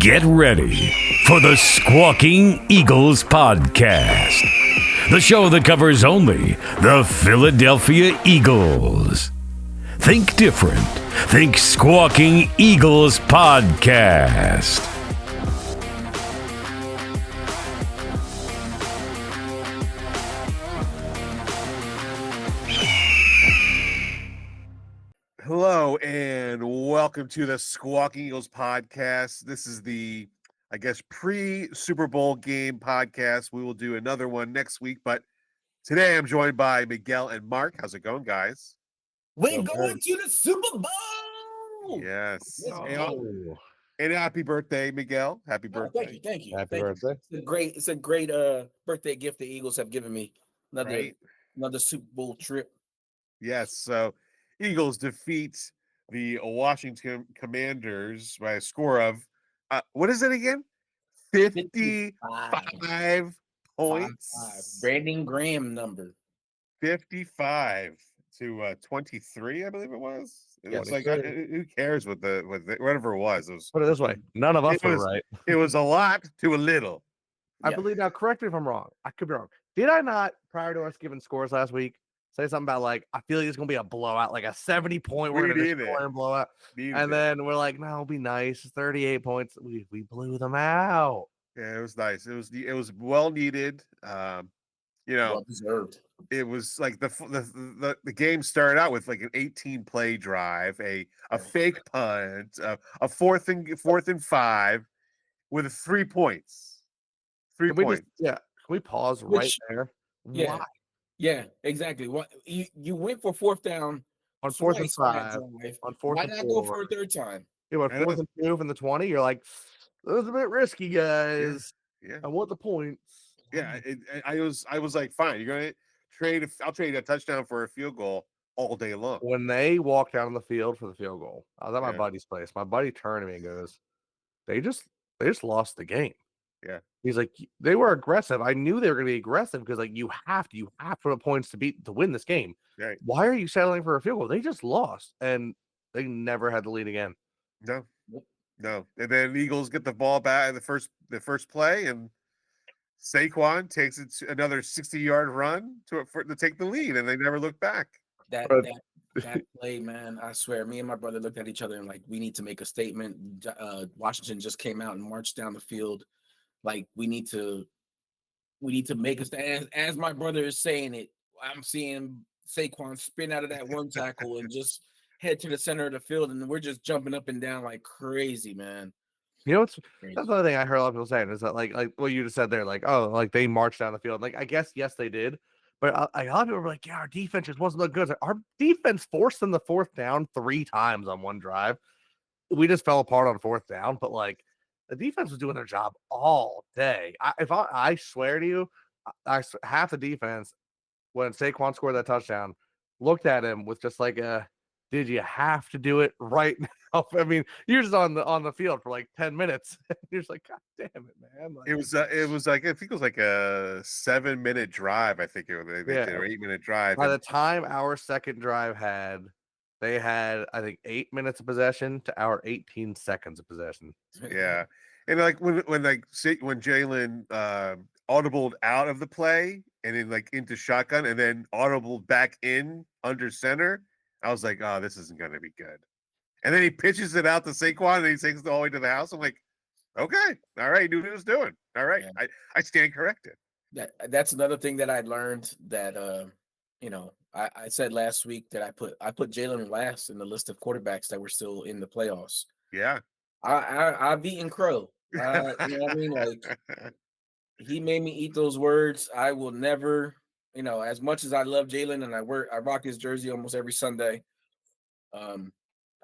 Get ready for the Squawking Eagles Podcast, the show that covers only the Philadelphia Eagles. Think different. Think Squawking Eagles Podcast. Hello and welcome to the Squawking Eagles Podcast. This is the, pre-Super Bowl game podcast. We will do another one next week, but today I'm joined by Miguel and Mark. How's it going, guys? We're going to the Super Bowl. Yes. Oh. And happy birthday, Miguel. Happy birthday. Thank you. Happy birthday. It's a great birthday gift the Eagles have given me. Another Super Bowl trip. Yes. So Eagles defeat the Washington Commanders by a score of, what is it again? 55 points. Brandon Graham number. 55 to 23, I believe it was. It was like, 23. who cares what whatever it was. Put it this way: none of us were right. It was a lot to a little. I believe now. Correct me if I'm wrong. I could be wrong. Did I not, prior to us giving scores last week, say something about like I feel like it's gonna be a blowout, like a 70-point we're gonna score and blowout, and then we're like, no, it'll be nice. 38 points. We blew them out. Yeah, it was nice. It was well needed. Well deserved. It was like the game started out with like an 18-play drive, a fake punt, a fourth and 5 with 3 points. 3 points. Can we pause right there? Yeah. Why? Yeah, exactly. What you went for fourth down On fourth and 5. On fourth Why and not 4. go for a third time? Yeah, on fourth and 2 from the 20. You're like, that was a bit risky, guys. Yeah. I want the points. Yeah, I was like, fine, you're gonna trade. I'll trade a touchdown for a field goal all day long. When they walked down on the field for the field goal, I was at my Yeah. buddy's place. My buddy turned to me and goes, They just lost the game. Yeah. He's like, they were aggressive. I knew they were going to be aggressive because like you have to put points to win this game. Right. Why are you settling for a field goal? They just lost and they never had the lead again. No. And then the Eagles get the ball back in the first play, and Saquon takes it to another 60-yard run to take the lead, and they never look back. That play, man, I swear, me and my brother looked at each other and like, we need to make a statement. Washington just came out and marched down the field. Like, we need to make a stand. As my brother is saying it, I'm seeing Saquon spin out of that one tackle and just head to the center of the field, and we're just jumping up and down like crazy, man. You know, that's the other thing I heard a lot of people saying is that like what you just said there, like, oh, like they marched down the field. Like, I guess, yes, they did. But a lot of people were like, yeah, our defense just wasn't look good. Like, our defense forced them the fourth down 3 times on one drive. We just fell apart on fourth down. But like the defense was doing their job all day. I swear to you, half the defense, when Saquon scored that touchdown, looked at him with just like did you have to do it right now? I mean, you're just on the field for like 10 minutes. You're just like, God damn it, man. Like, It was like, I think it was like a 7-minute drive. I think they did an 8-minute drive. By the time our second drive they had, I think, 8 minutes of possession to our 18 seconds of possession. Yeah. And like when Jalen audibled out of the play and then like into shotgun and then audibled back in under center, I was like, oh, this isn't going to be good. And then he pitches it out to Saquon and he takes it all the way to the house. I'm like, okay, all right, he knew what he was doing. All right, yeah. I stand corrected. That's another thing that I learned that I said last week that I put Jalen last in the list of quarterbacks that were still in the playoffs. Yeah, I've beaten Crow. You know what I mean? Like, he made me eat those words. I will never, as much as I love Jalen and I rock his jersey almost every Sunday.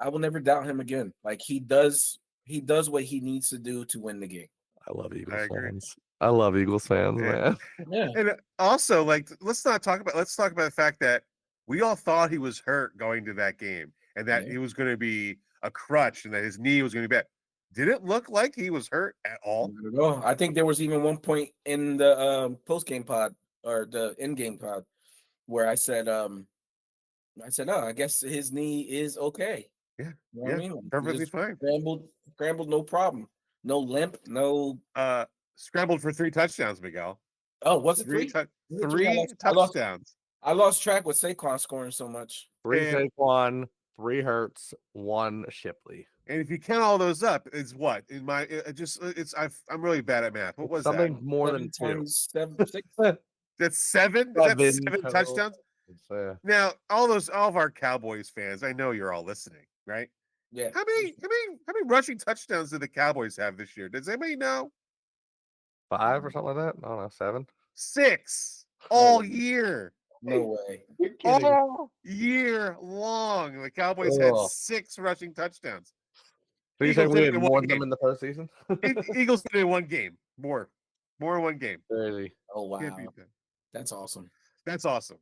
I will never doubt him again. Like, he does what he needs to do to win the game. I love Eagles fans. I love Eagles fans, man. Yeah. And also, like, let's talk about the fact that we all thought he was hurt going to that game and that he was going to be a crutch and that his knee was going to be bad. Did it look like he was hurt at all? No, I think there was even one point in the post-game pod or the in-game pod where I said, oh, I guess his knee is okay. Yeah, you know what I mean? Perfectly fine. Scrambled, no problem. No limp, no. Scrambled for 3 touchdowns, Miguel. Oh, was it Three three? three touchdowns. I lost track with Saquon scoring so much. 3 And- Saquon, 3 Hurts, 1 Shipley. And if you count all those up, it's what in my I'm really bad at math. What was Something that? more 7 than 2. times 7, 6. That's 7. Is that 7 7 total. touchdowns? Now, all of our Cowboys fans, I know you're all listening, right? Yeah. How many rushing touchdowns did the Cowboys have this year? Does anybody know? 5 or something like that? I don't know, 7. 6 all year. No way. You're kidding. All year long. The Cowboys had Ugh. 6 rushing touchdowns. So you Eagles saying we did had it in more one than them game. in the postseason? Eagles did it in one game. More in one game. Crazy. Oh Can't wow. beat that. That's awesome. That's awesome.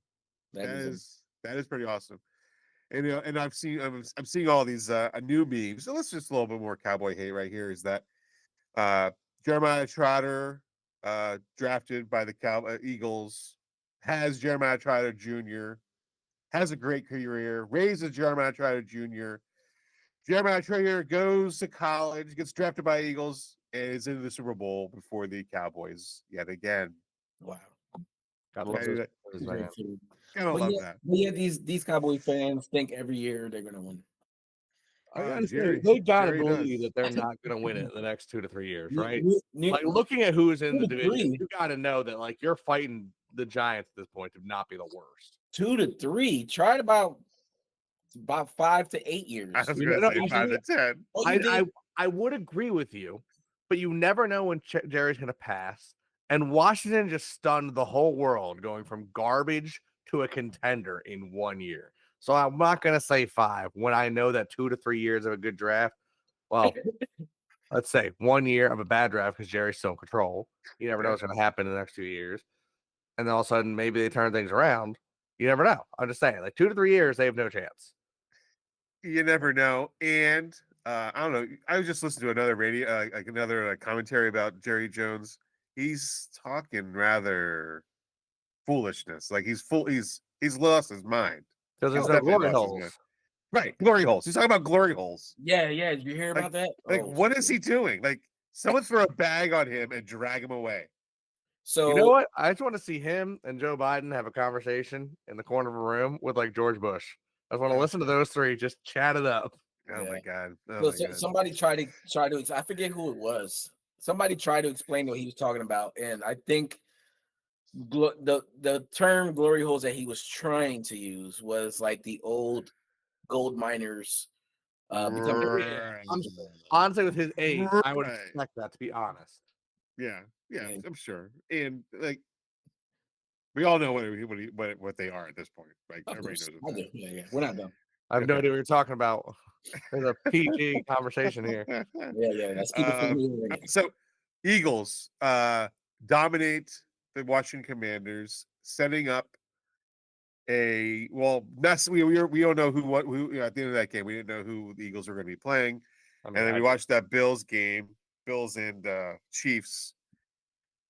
That That is pretty awesome. And and I'm seeing all these new memes. So let's just a little bit more Cowboy hate right here. Is that Jeremiah Trotter, drafted by the Eagles, has Jeremiah Trotter Jr. has a great career, raises Jeremiah Trotter Jr. Jeremiah Trotter goes to college, gets drafted by Eagles, and is in the Super Bowl before the Cowboys yet again. wow. God love those man. Gotta love that. But yeah, these Cowboy fans think every year they're gonna win. I Jerry- understand. They gotta Jerry believe does. that they're not gonna win it in the next 2 to 3 years, right? New- Like looking at who's in the 2 to division, 3. you gotta know that like you're fighting the Giants at this point to not be the worst. 2 to 3. Tried about 5 to 8 years. I was You going know, to say you 5 to 10. Oh, you did? I would agree with you, but you never know when Jerry's gonna pass. And Washington just stunned the whole world, going from garbage to a contender in 1 year. So I'm not gonna say 5 when I know that 2 to 3 years of a good draft. Well, let's say 1 year of a bad draft because Jerry's still in control. You never know what's gonna happen in the next 2 years. And then all of a sudden, maybe they turn things around. You never know. I'm just saying, like 2 to 3 years, they have no chance. You never know. And I don't know. I was just listening to another radio, like another commentary about Jerry Jones. He's talking rather foolishness. Like he's lost his mind. Because there's He's no definitely glory lost his mind. holes. Right, glory holes. He's talking about glory holes. Yeah. Did you hear about that? Like, Oh, what is he doing? Like, someone throw a bag on him and drag him away. So You know what? I just want to see him and Joe Biden have a conversation in the corner of a room with like George Bush. I just want to listen to those three just chat it up. Oh Yeah. my god. So somebody tried to I forget who it was. Somebody tried to explain what he was talking about, and I think the term glory holes that he was trying to use was like the old gold miners becoming Right. Honestly, with his age, I would Right. expect that, to be honest. Yeah, And- I'm sure. And like we all know what they are at this point. Like Of everybody course, knows I what do. Yeah, we're not done. I have no idea what you're talking about. There's a PG conversation here. Yeah. Let's keep it moving. So Eagles dominate the Washington Commanders, setting up we don't know who at the end of that game. We didn't know who the Eagles were going to be playing. I mean, And then we watched that Bills game, Bills and Chiefs,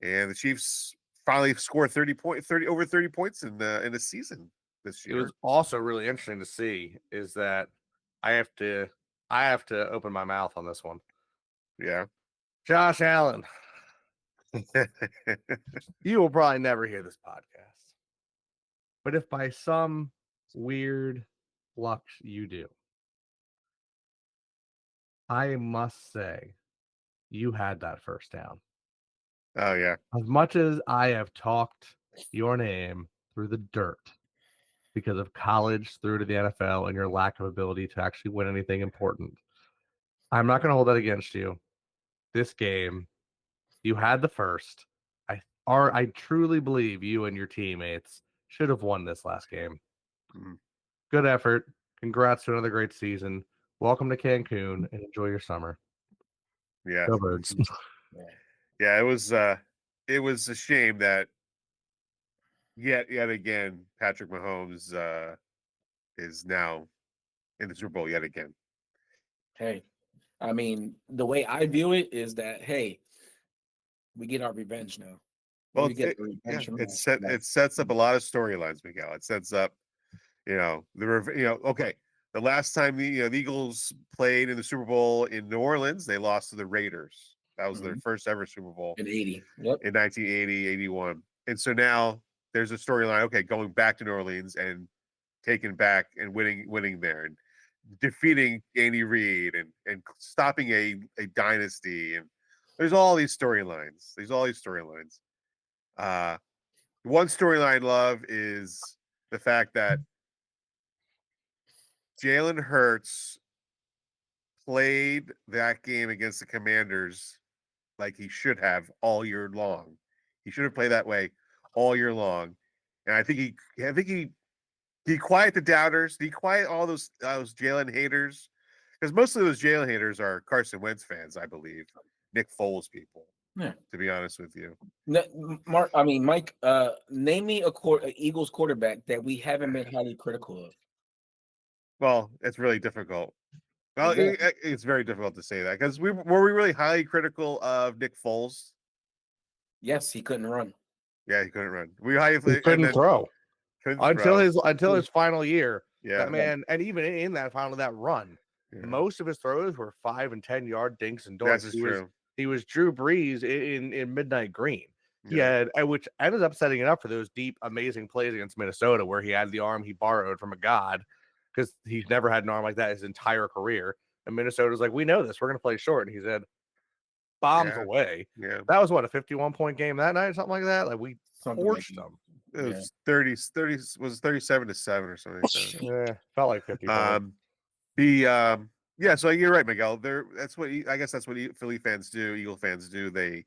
and the Chiefs finally scored over 30 points in the season this it year. was also really interesting to see is that I have to open my mouth on this one. Yeah. Josh Allen, you will probably never hear this podcast. But if by some weird luck you do, I must say you had that first down. Oh yeah. As much as I have talked your name through the dirt because of college through to the NFL and your lack of ability to actually win anything important, I'm not going to hold that against you. This game, you had the first. I truly believe you and your teammates should have won this last game. Mhm. Good effort. Congrats to another great season. Welcome to Cancun and enjoy your summer. Yeah. Go Birds. Yeah, it was a shame that yet again Patrick Mahomes is now in the Super Bowl yet again. Hey, I mean, the way I view it is that we get our revenge now. Well, We get the revenge from it that. sets up a lot of storylines, Miguel. It sets up, okay, the last time the Eagles played in the Super Bowl in New Orleans, they lost to the Raiders. That was their first ever Super Bowl in 80. Yep. in 1980, 81. And so now there's a storyline, okay, going back to New Orleans and taking back and winning there and defeating Andy Reid and stopping a dynasty. And there's all these storylines. One storyline I love is the fact that Jalen Hurts played that game against the Commanders like he should have all year long. He should have played that way all year long. And I think he quiet the doubters. He quiet all those Jalen haters, because most of those Jalen haters are Carson Wentz fans, I believe. Nick Foles people. Yeah. To be honest with you, Mike. Name me a Eagles quarterback that we haven't been highly critical of. Well, it's really difficult. Well, it's very difficult to say that, because were we really highly critical of Nick Foles? Yes, he couldn't run. Yeah, he couldn't run. He couldn't throw until his final year. Yeah, that man, and even in that run, most of his throws were 5 and 10 yard dinks and donks. That's true. He was Drew Brees in Midnight Green. Which ended up setting it up for those deep, amazing plays against Minnesota, where he had the arm he borrowed from a god, because he's never had an arm like that his entire career. And Minnesota's like, we know this. We're going to play short. And he said, bombs away. Yeah. That was what, a 51-point game that night, something like that? Like, we torched them. It was 30 was 37-7 or something like that. Yeah, felt like 50. So you're right, Miguel. That's what Philly fans do, Eagle fans do. They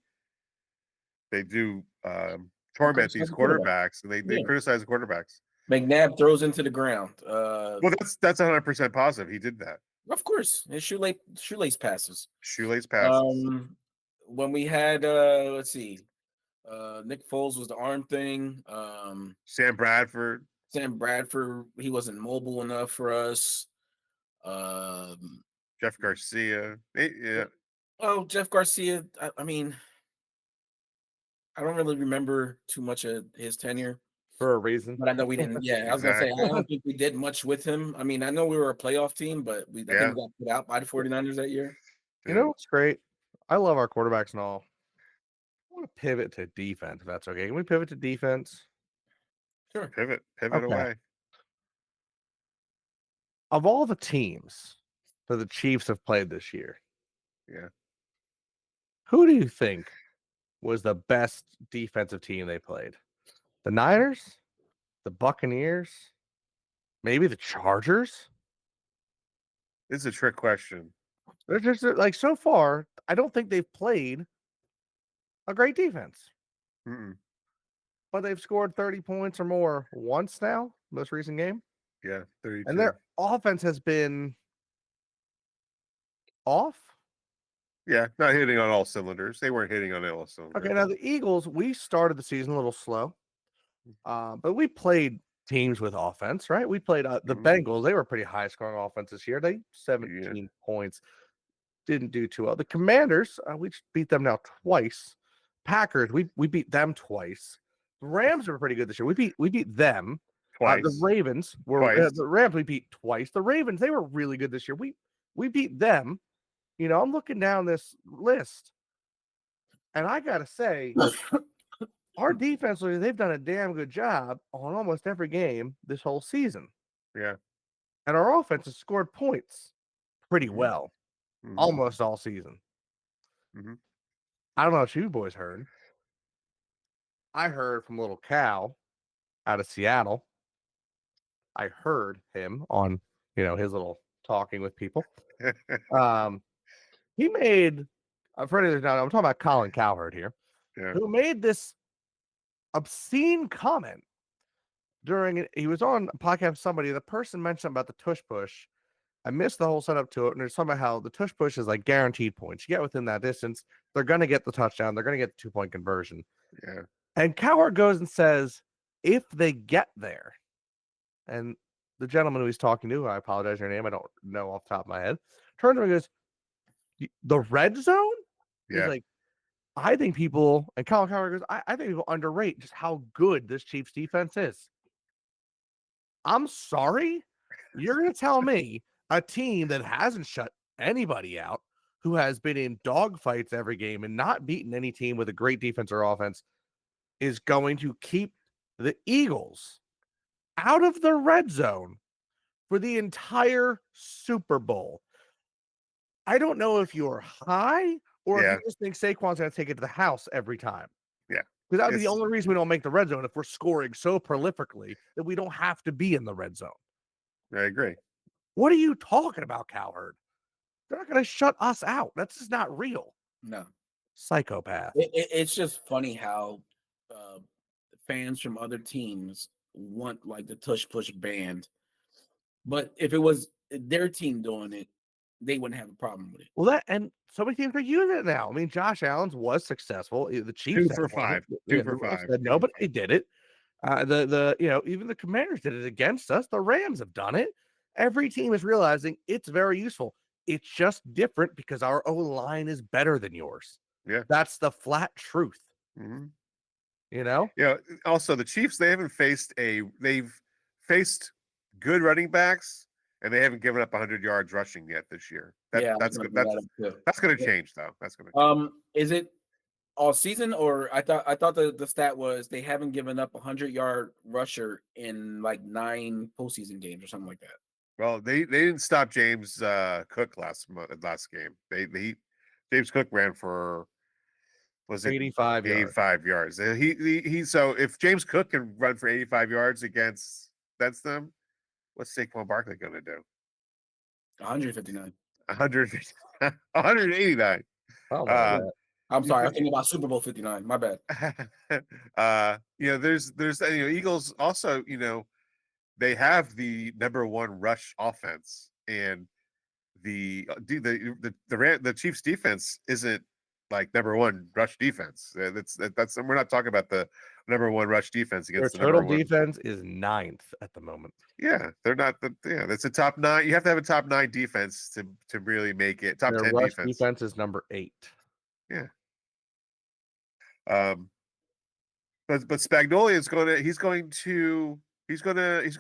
do torment these quarterbacks, and they criticize the quarterbacks. McNabb throws into the ground. Well, that's 100% positive. He did that. Of course, his shoelace passes. When we had let's see, Nick Foles was the arm thing. Sam Bradford, he wasn't mobile enough for us. Jeff Garcia. Oh, Jeff Garcia. I mean, I don't really remember too much of his tenure. For a reason. But I know we didn't. Yeah, I was going to say, I don't think we did much with him. I mean, I know we were a playoff team, but I think we got put out by the 49ers that year. You know what's great? I love our quarterbacks and all. I want to pivot to defense, if that's okay. Can we pivot to defense? Sure. Pivot away. Of all the teams that the Chiefs have played this year, who do you think was the best defensive team they played? The Niners? The Buccaneers? Maybe the Chargers? This is a trick question. They're just like, so far, I don't think they've played a great defense. But they've scored 30 points or more once now, most recent game. Yeah, 32. And their offense has been off. Yeah, not hitting on all cylinders. They weren't hitting on all cylinders. Okay, now the Eagles, we started the season a little slow. But we played teams with offense, right? We played the Bengals. They were pretty high scoring offense this year. They 17 points. Didn't do too well. The Commanders, we beat them now twice. Packers, we beat them twice. The Rams were pretty good this year. We beat them twice. The Ravens were the Rams. We beat twice. The Ravens, they were really good this year. We beat them. I'm looking down this list, and I gotta say, our defense, they've done a damn good job on almost every game this whole season. Yeah, and our offense has scored points pretty well almost all season. I don't know what you boys heard. I heard from little Cal out of Seattle. I heard him on, his little talking with people. He made, I'm talking about Colin Cowherd here, who made this obscene comment he was on a podcast with somebody. The person mentioned something about the tush push. I missed the whole setup to it, and there's something about how the tush push is like guaranteed points. You get within that distance, they're going to get the touchdown. They're going to get the 2-point conversion. Yeah. And Cowherd goes and says, if they get there, and the gentleman who he's talking to, I apologize for your name, I don't know off the top of my head, turns to him and goes, the red zone? Yeah. He's like, I think people, and Colin Cowherd goes, I think people underrate just how good this Chiefs defense is. I'm sorry, You're going to tell me a team that hasn't shut anybody out, who has been in dogfights every game and not beaten any team with a great defense or offense, is going to keep the Eagles out of the red zone for the entire Super Bowl. I don't know if you're high or if Yeah. you just think Saquon's going to take it to the house every time. Yeah. Because that would be the It's- only reason we don't make the red zone, if we're scoring so prolifically that we don't have to be in the red zone. I agree. What are you talking about, Cowherd? They're not going to shut us out. That's just not real. No. Psychopath. It's just funny how fans from other teams want like the tush push band, but if it was their team doing it, they wouldn't have a problem with it. Well, that and so many teams are using it now. I mean, Josh Allen's was successful. The Chiefs 2 for 5. 2 for 5. No, but they did it. The even the Commanders did it against us. The Rams have done it. Every team is realizing it's very useful. It's just different because our O-line is better than yours. Yeah. That's the flat truth. Mm-hmm. You know? Yeah. Also, the Chiefs, they've faced good running backs, and they haven't given up 100 yards rushing yet this year. That's going to change, though. That's going to. Is it all season, or I thought the stat was they haven't given up 100-yard rusher in like 9 postseason games or something like that. Well, they didn't stop James Cook last game. James Cook ran for 85 yards. He so if James Cook can run for 85 yards against them, what's Saquon Barkley going to do? 159. 189. Oh, I'm sorry, I'm thinking about Super Bowl 59. My bad. There's Eagles also, they have the number 1 rush offense, and the Chiefs defense isn't like number 1 rush defense. That's we're not talking about the number 1 rush defense against their total defense is 9th at the moment. Yeah, they're not that's a top 9. You have to have a top 9 defense to really make it. Top 10 rush defense. Defense is number 8. Yeah. But Spagnuolo is going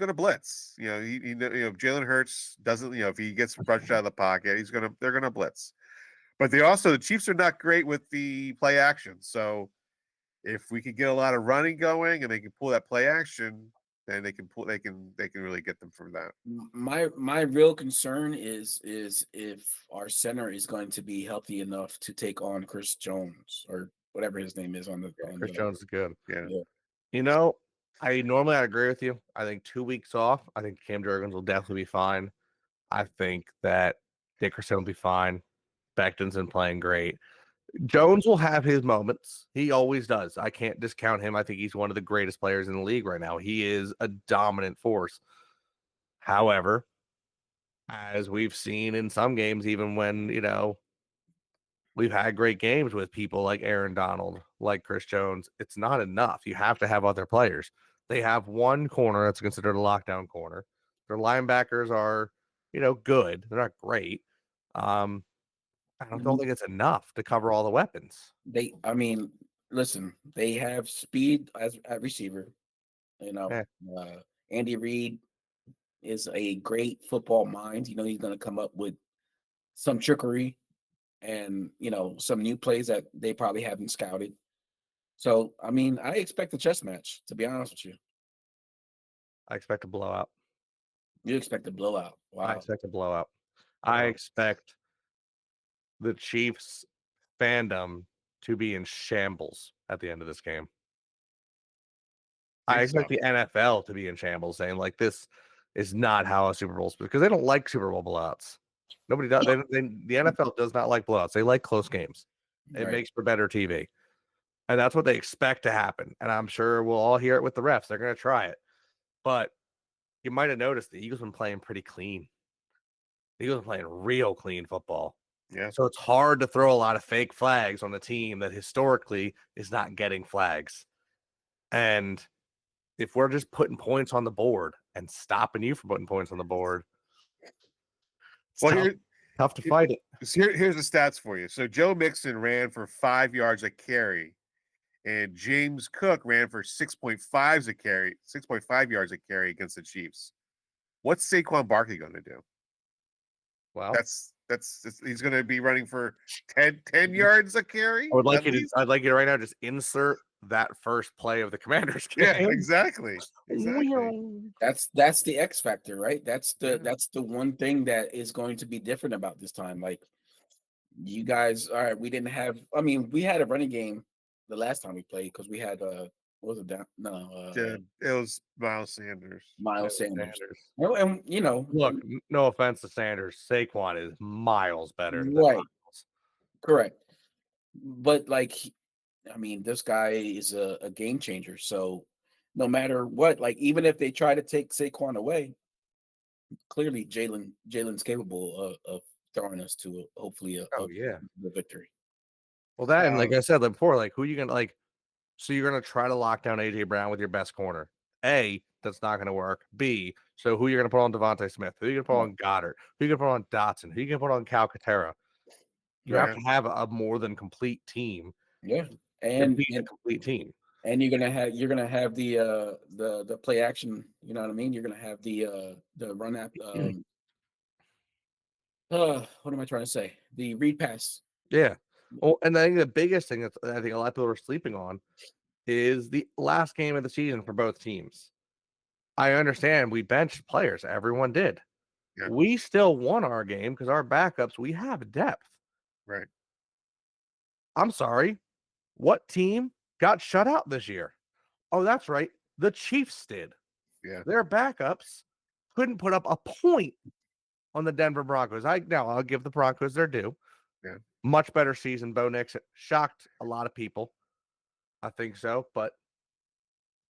to blitz. Jalen Hurts doesn't, if he gets rushed out of the pocket, they're going to blitz. But the Chiefs are not great with the play action. So if we could get a lot of running going and they can pull that play action, then they can really get them from that. My real concern is if our center is going to be healthy enough to take on Chris Jones or whatever his name is on the. Chris Jones is good. Yeah. I normally agree with you. I think 2 weeks off. I think Cam Jurgens will definitely be fine. I think that Dickerson will be fine. Becton's been playing great. Jones will have his moments. He always does. I can't discount him. I think he's one of the greatest players in the league right now. He is a dominant force. However, as we've seen in some games, even when, we've had great games with people like Aaron Donald, like Chris Jones, it's not enough. You have to have other players. They have one corner that's considered a lockdown corner. Their linebackers are, good. They're not great. I don't think it's enough to cover all the weapons. Listen, they have speed at receiver. Andy Reid is a great football mind. He's going to come up with some trickery and, some new plays that they probably haven't scouted. So, I expect a chess match, to be honest with you. I expect a blowout. You expect a blowout? Wow. I expect a blowout. I expect the Chiefs fandom to be in shambles at the end of this game. I expect the NFL to be in shambles, saying like, this is not how a Super Bowl's, because they don't like Super Bowl blowouts. Nobody does. The NFL does not like blowouts. They like close games. It makes for better TV. And that's what they expect to happen. And I'm sure we'll all hear it with the refs. They're going to try it. But you might have noticed the Eagles been playing pretty clean. The Eagles are playing real clean football. Yeah. So it's hard to throw a lot of fake flags on a team that historically is not getting flags. And if we're just putting points on the board and stopping you from putting points on the board, it's tough to fight it. Here's the stats for you. So Joe Mixon ran for 5 yards a carry, and James Cook ran for 6.5 yards a carry against the Chiefs. What's Saquon Barkley going to do? Well, that's he's going to be running for 10 yards a carry. I'd like you to right now just insert that first play of the Commanders game. Yeah, exactly. That's the X factor, right? That's the one thing that is going to be different about this time. Like, you guys, all right, we didn't have. I mean, we had a running game the last time we played because we had what was it down? No, it was Miles Sanders. Well, and look, no offense to Sanders, Saquon is miles better than right, Miles. Correct. But like, I mean, this guy is a game changer. So no matter what, like, even if they try to take Saquon away, clearly Jalen's capable of throwing us to hopefully a victory. Well, that and like I said before, like who you gonna like? So you're gonna try to lock down AJ Brown with your best corner. A, that's not gonna work. B, so who you're gonna put on Devontae Smith? Who you gonna put on Goddard? Who you gonna put on Dotson? Who you gonna put on Calcaterra? You have to have a more than complete team. Yeah, and be a complete team. And you're gonna have the play action. You know what I mean? You're gonna have the run app. What am I trying to say? The read pass. Yeah. Well, and I think the biggest thing that I think a lot of people are sleeping on is the last game of the season for both teams. I understand we benched players. Everyone did. Yeah. We still won our game because our backups, we have depth. Right. I'm sorry. What team got shut out this year? Oh, that's right. The Chiefs did. Yeah. Their backups couldn't put up a point on the Denver Broncos. I'll give the Broncos their due. Yeah. Much better season. Bo Nix shocked a lot of people. I think so. But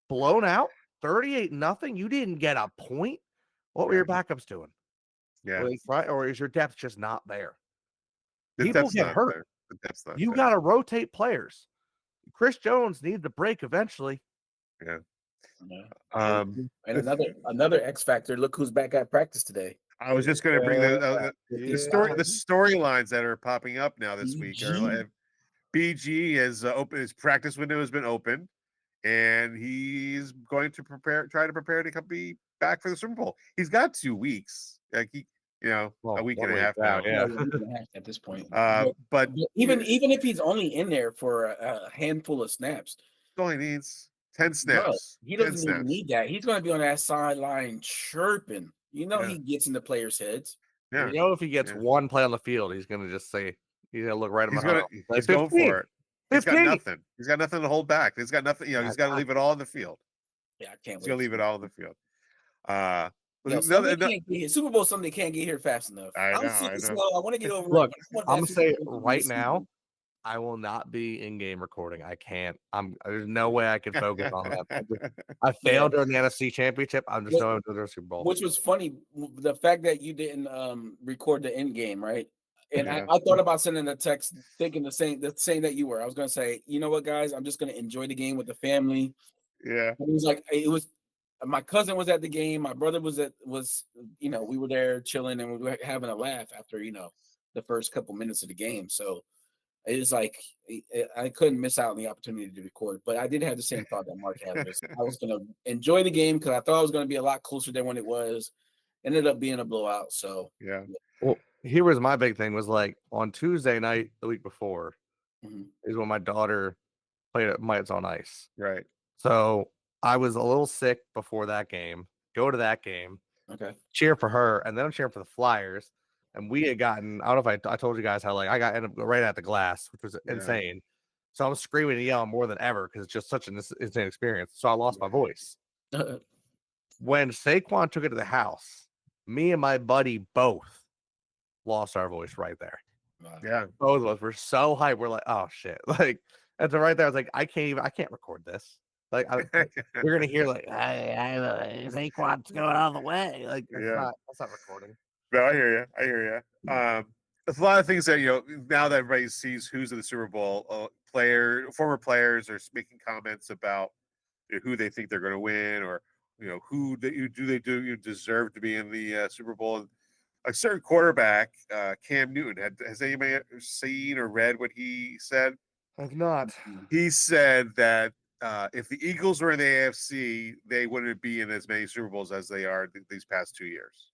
blown out 38-0. You didn't get a point. What were your backups doing? Yeah. Or is your depth just not there? People get hurt. You got to rotate players. Chris Jones needs a break eventually. Yeah. And another X factor. Look who's back at practice today. I was just going to bring the storylines that are popping up now this week. BG is open. His practice window has been open, and he's going to try to prepare to be back for the Super Bowl. He's got 2 weeks. Like a week and a half now. Yeah, a week and a half at this point. But even if he's only in there for a handful of snaps, he only needs 10 snaps. No, he doesn't even need that. He's going to be on that sideline chirping. He gets in the players' heads. Yeah. If he gets one play on the field, he's going to just say, he's going to look right at my He's going for it. He's got nothing. He's got nothing to hold back. He's got nothing. He's got to leave it all in the field. Yeah, I can't. He's going to leave it all in the field. Super Bowl Sunday can't get here fast enough. I know. I want to get over. Look, I'm going to say right now, I will not be in-game recording. I can't. There's no way I can focus on that. I failed during the NFC Championship. I'm just going to the Super Bowl. Which was funny, the fact that you didn't record the end game, right? And I thought about sending a text, thinking the same that you were. I was going to say, you know what, guys, I'm just going to enjoy the game with the family. Yeah. It was. My cousin was at the game. My brother was we were there chilling and we were having a laugh after the first couple minutes of the game. So. It's like I couldn't miss out on the opportunity to record, but I did have the same thought that Mark had. I was going to enjoy the game because I thought it was going to be a lot closer than when it was. Ended up being a blowout. So yeah. Well, here was my big thing was like on Tuesday night the week before is when my daughter played at Mites on Ice. Right. So I was a little sick before that game. Go to that game. Okay. Cheer for her, and then I'm cheering for the Flyers. And we had gotten, I don't know if I told you guys how, like, I got ended up right at the glass, which was insane. So I'm screaming and yelling more than ever because it's just such an insane experience. So I lost my voice. When Saquon took it to the house, me and my buddy both lost our voice right there. Yeah. Both of us were so hyped. We're like, oh, shit. Like, and so right there, I was like, I can't record this. Like, we're going to hear, like, Saquon's going all the way. Like, that's not recording. No, I hear you. There's a lot of things that now that everybody sees who's in the Super Bowl, former players are making comments about who they think they're going to win, or who they deserve to be in the Super Bowl. And a certain quarterback, Cam Newton, has anybody seen or read what he said? I've not. He said that if the Eagles were in the AFC, they wouldn't be in as many Super Bowls as they are these past 2 years.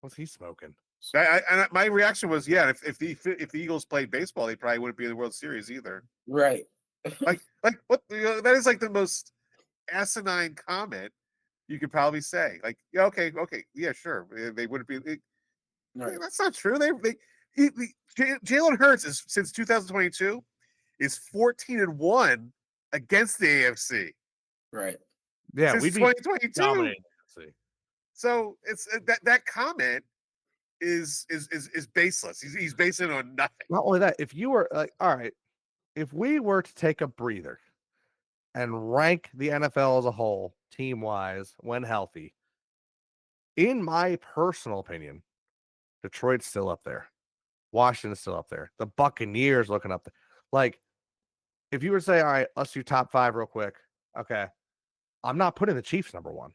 What's he smoking? My reaction was, yeah, if the Eagles played baseball, they probably wouldn't be in the World Series either. Right. Like what? That is like the most asinine comment you could probably say. Like, yeah, okay, yeah, sure, they wouldn't be. Right. That's not true. Jalen Hurts is since 2022 is 14-1 against the AFC. Right. Yeah, since we'd be 2022. dominating. So it's that comment is baseless. He's basing it on nothing. Not only that, if you were like, all right, if we were to take a breather and rank the NFL as a whole, team wise, when healthy, in my personal opinion, Detroit's still up there. Washington's still up there. The Buccaneers looking up there. Like, if you were to say, all right, let's do top 5 real quick. Okay. I'm not putting the Chiefs number 1.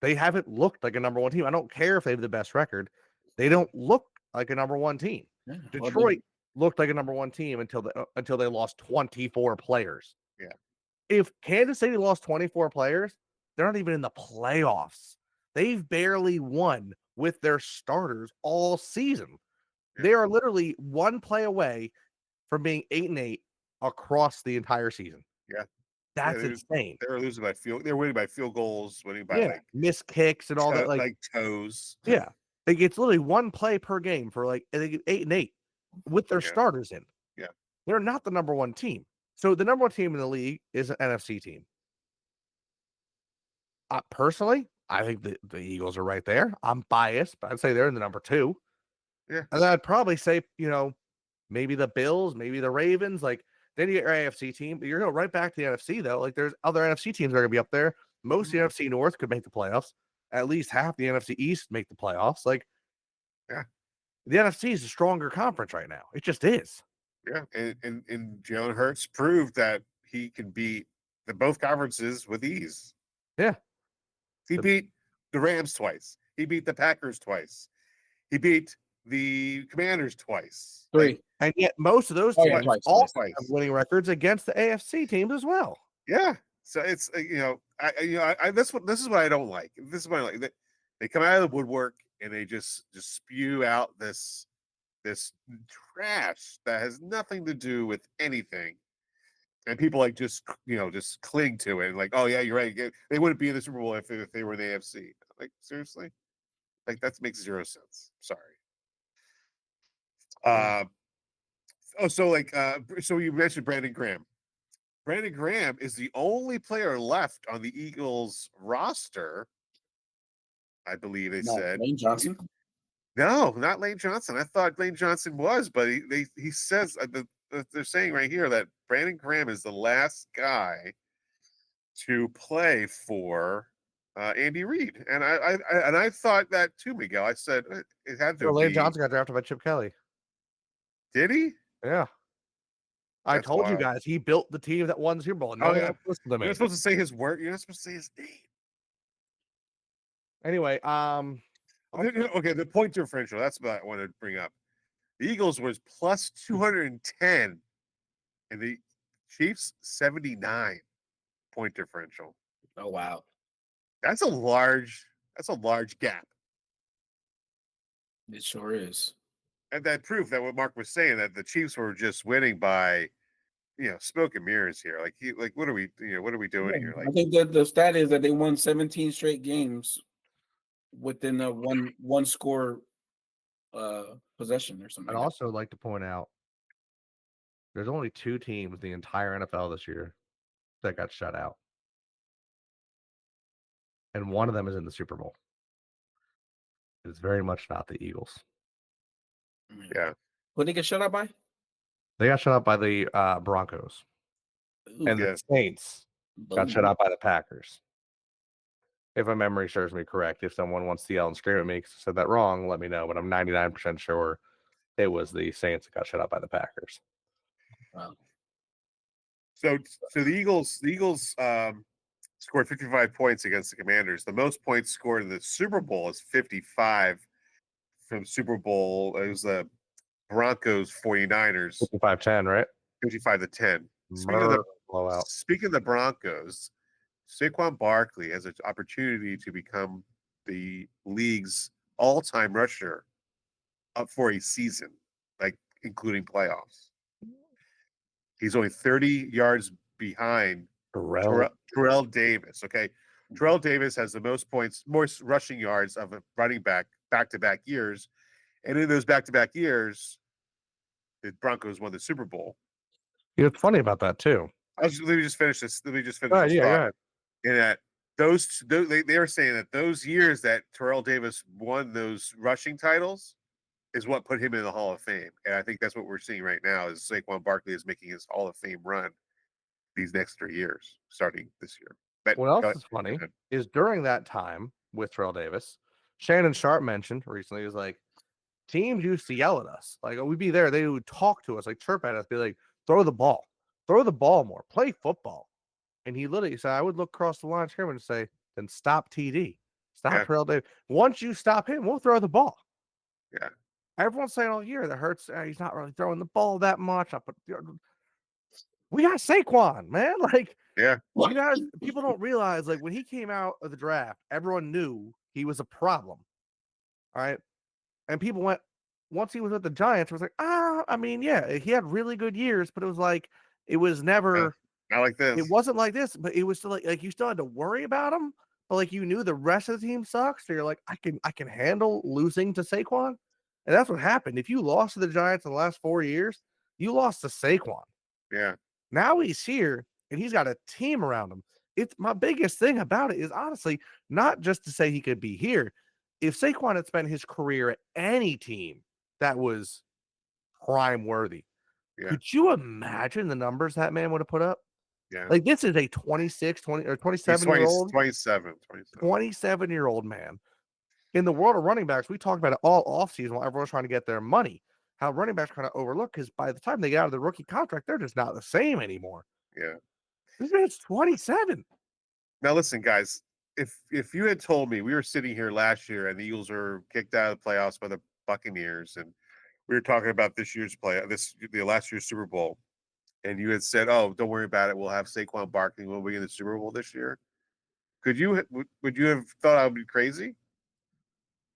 They haven't looked like a number 1 team. I don't care if they have the best record. They don't look like a number 1 team. Yeah, Detroit looked like a number 1 team until they lost 24 players. Yeah. If Kansas City lost 24 players, they're not even in the playoffs. They've barely won with their starters all season. Yeah. They are literally 1 play away from being 8-8 across the entire season. Yeah. That's insane. They're losing by they're winning by field goals, winning by like missed kicks and all that, like toes. Yeah. Like it's literally 1 play per game for like 8-8 with their starters in. Yeah. They're not the number 1 team. So the number 1 team in the league is an NFC team. Personally, I think the Eagles are right there. I'm biased, but I'd say they're in the number 2. Yeah. And then I'd probably say, maybe the Bills, maybe the Ravens. Like, then you get your AFC team. But you're going right back to the NFC, though. Like, there's other NFC teams that are going to be up there. Most of the NFC North could make the playoffs. At least half the NFC East make the playoffs. Like, yeah, the NFC is a stronger conference right now. It just is. Yeah, and Jalen Hurts proved that he can beat both conferences with ease. Yeah. He beat the Rams twice. He beat the Packers twice. He beat the Commanders twice. 3. And yet most of those teams also twice. have winning records against the AFC teams as well. Yeah. So it's this is what I don't like. This is what I like. They come out of the woodwork and they just spew out this trash that has nothing to do with anything. And people like just cling to it and like, oh yeah, you're right. They wouldn't be in the Super Bowl if they were in the AFC. Like, seriously? Like, that makes 0 sense. Sorry. So you mentioned Brandon Graham. Brandon Graham is the only player left on the Eagles roster, I believe they said. Lane Johnson? No, not Lane Johnson. I thought Lane Johnson was, but he says they're saying right here that Brandon Graham is the last guy to play for Andy Reid, and I thought that too, Miguel. I said it had to. Lane Johnson got drafted by Chip Kelly. Did he? Yeah. I told wild. you guys he built the team that won the Super Bowl. No, yeah. Listen to me. You're not supposed to say his word. You're not supposed to say his name. Anyway, okay, the point differential. That's what I wanted to bring up. The Eagles was plus 210, and the Chiefs 79 point differential. Oh wow, that's a large gap. It sure is. And that proved that what Mark was saying, that the Chiefs were just winning by, smoke and mirrors here. Like what are we doing here? Like, I think that the stat is that they won 17 straight games within a one score possession or something. I'd also like to point out there's only 2 teams in the entire NFL this year that got shut out. And one of them is in the Super Bowl. It's very much not the Eagles. Yeah. Who did they get shut out by? They got shut out by the Broncos. Ooh, and the Saints got shut out by the Packers. If my memory serves me correct. If someone wants to yell and scream at me because I said that wrong, let me know. But I'm 99% sure it was the Saints that got shut out by the Packers. Wow. So the Eagles scored 55 points against the Commanders. The most points scored in the Super Bowl is 55 from Super Bowl. It was the Broncos 49ers. 55-10, right? 55-10. blowout. speaking of the Broncos, Saquon Barkley has an opportunity to become the league's all-time rusher up for a season, like including playoffs. He's only 30 yards behind Terrell Davis. Okay. Terrell Davis has the most points, most rushing yards of a running back-to-back years. And in those back-to-back years, the Broncos won the Super Bowl. It's funny about that too. Let me just finish this. Let me just finish Go ahead, this yeah, thought. go ahead. In that they were saying that those years that Terrell Davis won those rushing titles is what put him in the Hall of Fame. And I think that's what we're seeing right now is Saquon Barkley is making his Hall of Fame run these next 3 years, starting this year. But What else is funny is during that time with Terrell Davis, Shannon Sharp mentioned recently, he was like, teams used to yell at us. Like, we'd be there, they would talk to us, like chirp at us, be like, throw the ball more, play football. And he literally said, I would look across the line of scrimmage and say, then stop TD. Stop Terrell Davis. Once you stop him, we'll throw the ball. Yeah. Everyone's saying all year that Hurts, he's not really throwing the ball that much. We got Saquon, man. Like, yeah, you guys, people don't realize, like, when he came out of the draft, everyone knew he was a problem. All right. And people went, once he was with the Giants, it was like, I mean, yeah, he had really good years, but it was like, it was never not like this. It wasn't like this, but it was still like you still had to worry about him, but like you knew the rest of the team sucks. So you're like, I can handle losing to Saquon. And that's what happened. If you lost to the Giants in the last 4 years, you lost to Saquon. Yeah. Now he's here and he's got a team around him. It's my biggest thing about it is honestly not just to say he could be here. If Saquon had spent his career at any team that was prime worthy, could you imagine the numbers that man would have put up? Yeah. Like, this is a 27-year-old. 27-year-old man. In the world of running backs, we talked about it all offseason while everyone's trying to get their money. How running backs kind of overlooked because by the time they get out of the rookie contract, they're just not the same anymore. Yeah. This man's 27. Now, listen, guys, if you had told me we were sitting here last year and the Eagles were kicked out of the playoffs by the Buccaneers and we were talking about this year's the last year's Super Bowl, and you had said, "Oh, don't worry about it. We'll have Saquon Barkley when we win the Super Bowl this year." Would you have thought I would be crazy?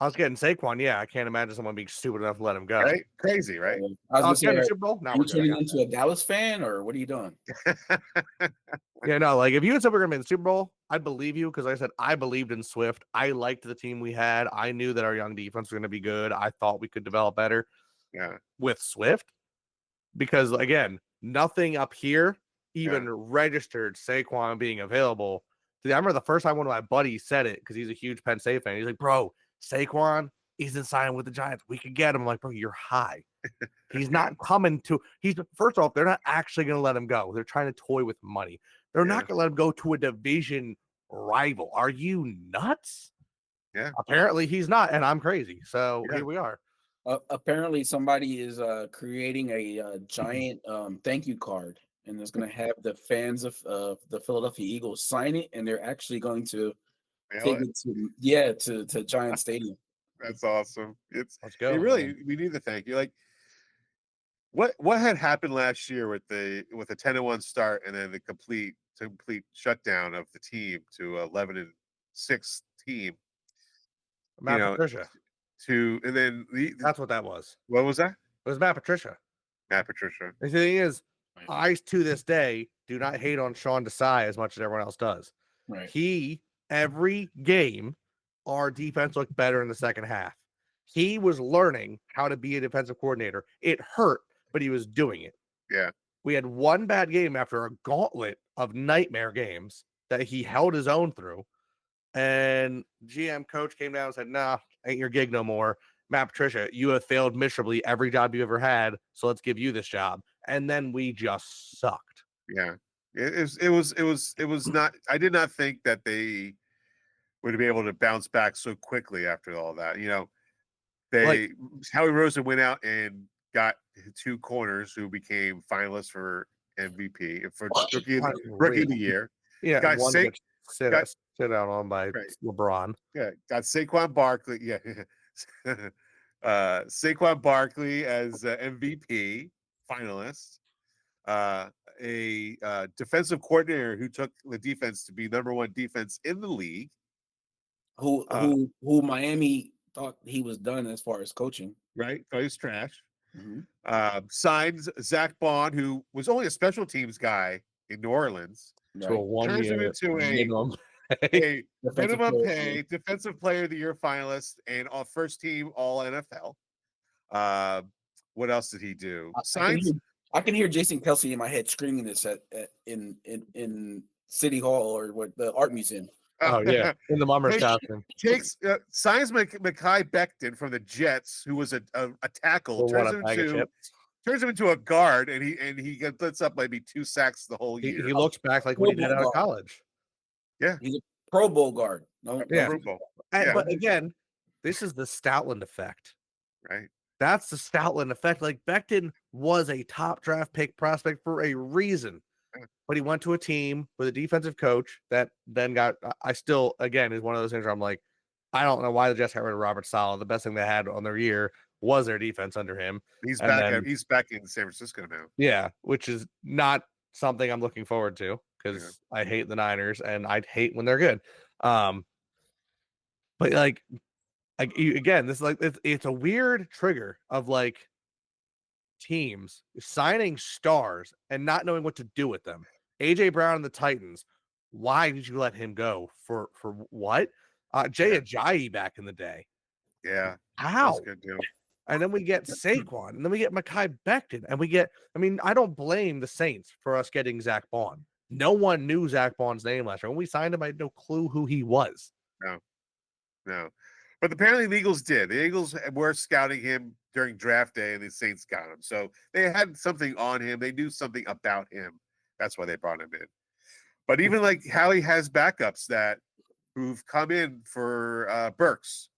I was getting Saquon. Yeah, I can't imagine someone being stupid enough to let him go. Right? Crazy, right? I was getting say, the Super Bowl. Now are you turning into a Dallas fan, or what are you doing? Yeah, no. Like if you had said we're gonna be in the Super Bowl, I'd believe you because like I said I believed in Swift. I liked the team we had. I knew that our young defense was going to be good. I thought we could develop better. Yeah. With Swift, because again, nothing up here even registered Saquon being available. I remember the first time one of my buddies said it because he's a huge Penn State fan. He's like, "Bro, Saquon isn't signing with the Giants. We could get him." I'm like, "Bro, you're high. He's not coming to. He's first off, they're not actually going to let him go. They're trying to toy with money. They're not going to let him go to a division rival. Are you nuts?" Yeah. Apparently, he's not, and I'm crazy. So here we are. Apparently, somebody is creating a giant thank you card, and it's going to have the fans of the Philadelphia Eagles sign it, and they're actually going to take it to Giant Stadium. That's awesome. Let's go. We need to thank you. Like, what had happened last year with a 10-1 start and then the complete shutdown of the team to 11-6 team. Matt Patricia. And then that's what that was. What was that? It was Matt Patricia. Matt Patricia. The thing is, I to this day do not hate on Sean Desai as much as everyone else does. Right. Every game, our defense looked better in the second half. He was learning how to be a defensive coordinator. It hurt, but he was doing it. Yeah. We had one bad game after a gauntlet of nightmare games that he held his own through. And GM coach came down and said, "Nah, ain't your gig no more. Matt Patricia, you have failed miserably every job you ever had, so let's give you this job." And then we just sucked. Yeah. It was not. I did not think that they would be able to bounce back so quickly after all that. Howie Roseman went out and got 2 corners who became finalists for MVP for rookie of the year. Yeah, got sit out on by LeBron. Yeah, got Saquon Barkley. Yeah, Saquon Barkley as MVP finalist. a defensive coordinator who took the defense to be number one defense in the league. Who Miami thought he was done as far as coaching. Right, thought he was trash. Mm-hmm. Signs Zach Bond, who was only a special teams guy in New Orleans, to a 1 turns him year into minimum. a Defensive minimum player. pay defensive player of the year finalist and first team all NFL. What else did he do? Signs. I can hear Jason Kelsey in my head screaming this in City Hall or what the art museum. Oh yeah, in the Mummers costume. Signs Mekhi Becton from the Jets, who was a tackle, turns him into a guard, and he gets up maybe 2 sacks the whole year. He looks back like when he did out of college. Yeah, he's a Pro Bowl guard. Yeah. Pro Bowl. But again, this is the Stoutland effect. Right. That's the Stoutland effect. Like Becton was a top draft pick prospect for a reason, but he went to a team with a defensive coach that then got. I still, again, is one of those things where I'm like, I don't know why the Jets got rid of Robert Saleh. The best thing they had on their year was their defense under him. He's back. He's back in San Francisco now. Yeah, which is not something I'm looking forward to because I hate the Niners and I'd hate when they're good. But like again, this is like it's a weird trigger of like teams signing stars and not knowing what to do with them. AJ Brown and the Titans. Why did you let him go for what? Jay Ajayi back in the day. Yeah. How? And then we get Saquon, and then we get Mekhi Becton, and we get. I mean, I don't blame the Saints for us getting Zach Bond. No one knew Zach Bond's name last year. When we signed him, I had no clue who he was. No. But apparently the Eagles did. The Eagles were scouting him during draft day, and the Saints got him. So they had something on him. They knew something about him. That's why they brought him in. But even like how he has backups who've come in for Burks.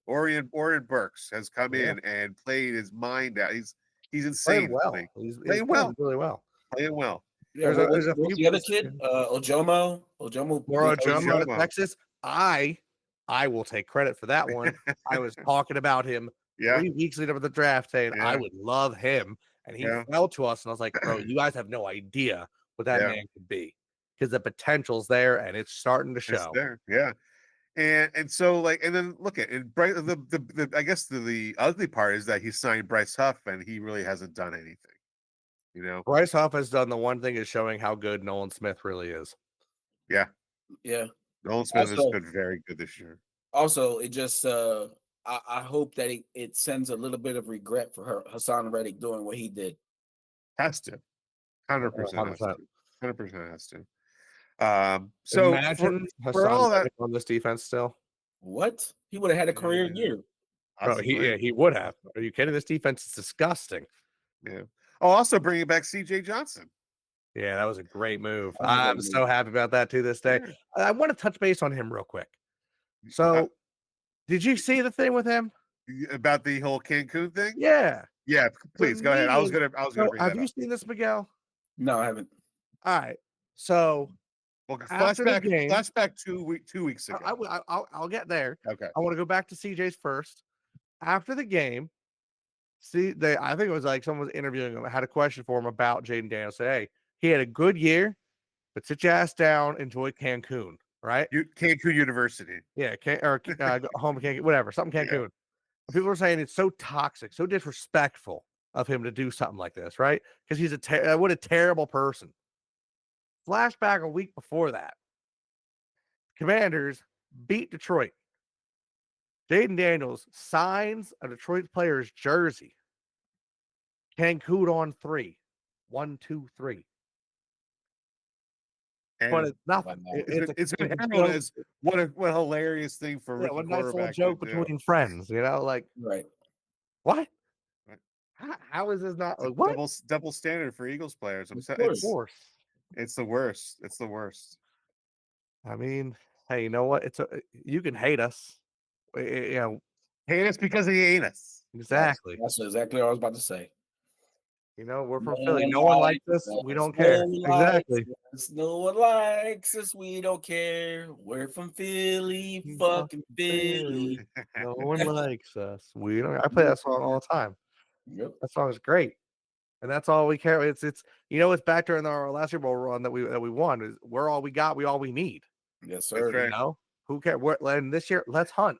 Orion Burks has come in and played his mind out. He's insane. He's playing well. Really well. Playing well. Yeah, there's a few the other kid, Ojomo out of Texas. I will take credit for that one. I was talking about him 3 weeks leading up to the draft, saying I would love him, and he fell to us, and I was like, bro, you guys have no idea what that man could be because the potential's there, and it's starting to show. It's there. Yeah. And so like, and then look at it. The I guess the ugly part is that he signed Bryce Huff, and he really hasn't done anything. You know, Bryce Huff has done the one thing is showing how good Nolan Smith really is. Yeah. Nolan Smith has been very good this year. Also, it just I hope that it sends a little bit of regret for Hassan Reddick doing what he did. Has to, 100% 100% has to. So imagine for all that on this defense still. What? He would have had a career year. Bro, he would have. Are you kidding? This defense is disgusting. Yeah. Oh, also bringing back CJ Johnson. Yeah, that was a great move. I'm so happy about that to this day. I want to touch base on him real quick. So, did you see the thing with him about the whole Cancun thing? Yeah. Please go ahead. I was gonna bring that have up. you seen this, Miguel? No, I haven't. All right. So, flashback 2 weeks ago. I'll get there. Okay. I want to go back to CJ's first. After the game, I think it was like someone was interviewing him. I had a question for him about Jaden Daniels. Said, hey, he had a good year, but sit your ass down, enjoy Cancun, right? Cancun University. Yeah, home Cancun, whatever, something Cancun. Yeah. People are saying it's so toxic, so disrespectful of him to do something like this, right? Because he's what a terrible person. Flashback a week before that, Commanders beat Detroit. Jaden Daniels signs a Detroit player's jersey. Cancun on 3. 1, 2, 3. But it's nothing. It's been handled as what a hilarious thing for a nice little joke between friends, right? What? How is this not what? Double standard for Eagles players? It's the worst. It's the worst. I mean, hey, you know what? You can hate us. Hate us because he ain't us. Exactly. That's exactly what I was about to say. You know, we're from Philly. No one likes us. We don't care. Exactly. No one likes us. We don't care. We're from Philly, fucking Philly. No one likes us. We don't. I play that song all the time. Yep. That song is great. And that's all we care. It's it's back during our last Super Bowl run that we won. Is we're all we got, we all we need. Yes, That's sir. right. You know, who cares? And this year, let's hunt.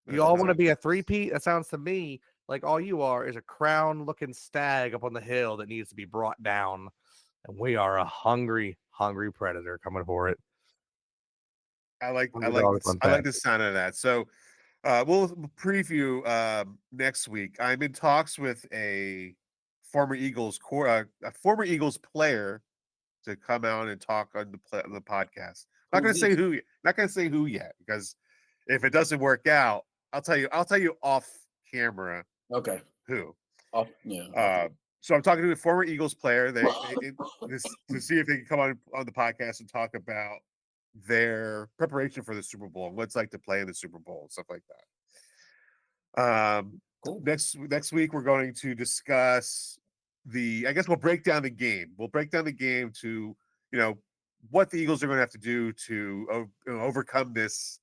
You Let's all want to hunt. be a three-peat? That sounds to me like all you are is a crown-looking stag up on the hill that needs to be brought down, and we are a hungry, hungry predator coming for it. I like $100 the sound of that. So we'll preview next week. I'm in talks with a former Eagles player to come out and talk on the podcast. Not going to say who. Not going to say who yet, because if it doesn't work out, I'll tell you off camera. Okay. Who? Yeah. So I'm talking to a former Eagles player to see if they can come on the podcast and talk about their preparation for the Super Bowl and what it's like to play in the Super Bowl and stuff like that. Cool. Next week we're going to discuss I guess we'll break down the game. We'll break down the game to what the Eagles are going to have to do to overcome this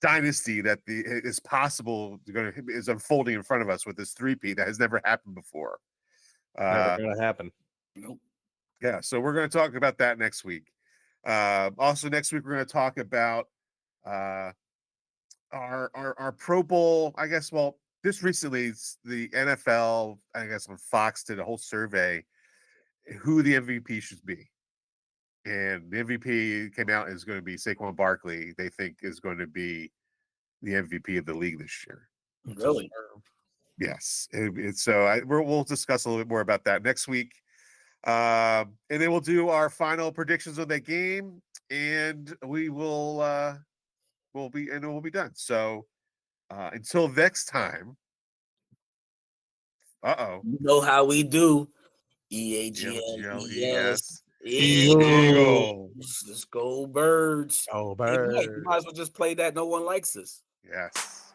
dynasty that is possible is unfolding in front of us with this three-peat that has never happened before. Never gonna happen. Nope. Yeah, so we're going to talk about that next week. Also, next week we're going to talk about our Pro Bowl. I guess. Well, this recently the NFL, I guess, on Fox did a whole survey who the MVP should be, and the MVP came out is going to be Saquon Barkley. They think is going to be the MVP of the league this year. Really? Yes. We'll discuss a little bit more about that next week. And then we'll do our final predictions of that game, and we'll be done. So until next time. You know how we do. EAGLES. Eagles. Let's go, birds. Oh, Hey, Mike, birds. you might as well just play that. No one likes us. Yes.